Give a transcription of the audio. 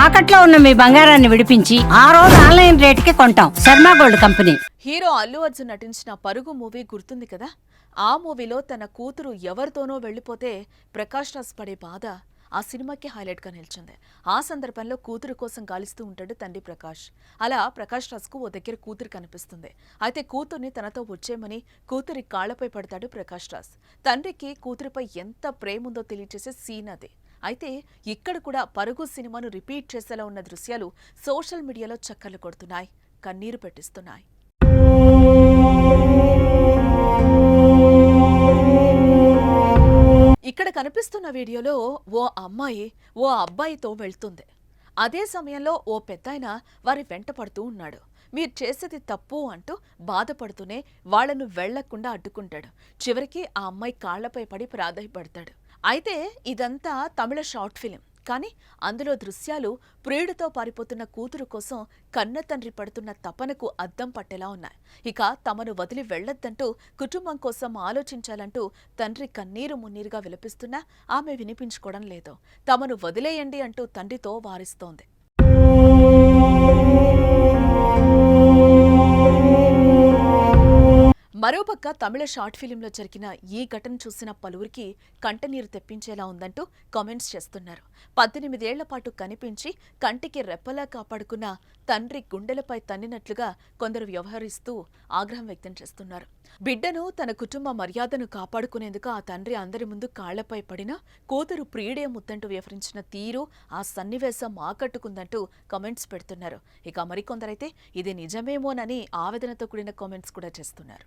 తాకట్లో ఉన్న మీ బంగారాన్ని విడిపించి ఆ రోజు ఆన్లైన్ రేటుకి కొంటాం. Sharma gold company. Hero Allu Arjun నటించిన పరుగు మూవీ గుర్తుంది కదా. ఆ మూవీలో తన కూతురు ఎవరితోనో వెళ్లిపోతే ప్రకాష్ రాజ్ పడే బాధ ఆ సినిమాకి హైలైట్ గా నిలిచింది. ఆ సందర్భంలో కూతురు కోసం గాలిస్తూ ఉంటాడు తండ్రి ప్రకాష్. అలా ప్రకాష్ రాజ్ కు ఓ దగ్గర కూతురు కనిపిస్తుంది. అయితే కూతుర్ని తనతో వచ్చేయమని కూతురి కాళ్లపై పడతాడు ప్రకాష్ రాజ్. తండ్రికి కూతురిపై ఎంత ప్రేమ ఉందో తెలియచేసే సీన్ అదే. అయితే ఇక్కడ కూడా పరుగు సినిమాను రిపీట్ చేసేలా ఉన్న దృశ్యాలు సోషల్ మీడియాలో చక్కర్లు కొడుతున్నాయి, కన్నీరు పెట్టిస్తున్నాయి. ఇక్కడ కనిపిస్తున్న వీడియోలో ఓ అమ్మాయి ఓ అబ్బాయితో వెళ్తుంది. అదే సమయంలో ఓ పెద్దాయన వారి వెంట పడుతూ ఉన్నాడు. మీరు చేసేది తప్పు అంటూ బాధపడుతూనే వాళ్లను వెళ్లకుండా అడ్డుకుంటాడు. చివరికి ఆ అమ్మాయి కాళ్లపై పడి ప్రాధాయపడతాడు. అయితే ఇదంతా తమిళ షార్ట్ ఫిలిం. కానీ అందులో దృశ్యాలు ప్రియుడితో పారిపోతున్న కూతురు కోసం కన్న తండ్రి పడుతున్న తపనకు అద్దం పట్టేలా ఉన్నాయి. ఇక తమను వదిలి వెళ్లొద్దంటూ కుటుంబం కోసం ఆలోచించాలంటూ తండ్రి కన్నీరు మున్నీరుగా విలపిస్తున్నా ఆమె వినిపించుకోవడం లేదు. తమను వదిలేయండి అంటూ తండ్రితో వారిస్తోంది. మరోపక్క తమిళ షార్ట్ ఫిలింలో జరిగిన ఈ ఘటన చూసిన పలువురికి కంటనీరు తెప్పించేలా ఉందంటూ కామెంట్స్ చేస్తున్నారు. 18 ఏళ్ల పాటు కనిపించి కంటికి రెప్పలా కాపాడుకున్న తండ్రి గుండెలపై తన్నినట్లుగా కొందరు వ్యవహరిస్తూ ఆగ్రహం వ్యక్తం చేస్తున్నారు. బిడ్డను తన కుటుంబ మర్యాదను కాపాడుకునేందుకు ఆ తండ్రి అందరి ముందు కాళ్లపై పడినా కూతురు ప్రియుడే ముద్దంటూ వ్యవహరించిన తీరు ఆ సన్నివేశం ఆకట్టుకుందంటూ కామెంట్స్ పెడుతున్నారు. ఇక మరికొందరైతే ఇది నిజమేమోనని ఆవేదనతో కూడిన కామెంట్స్ కూడా చేస్తున్నారు.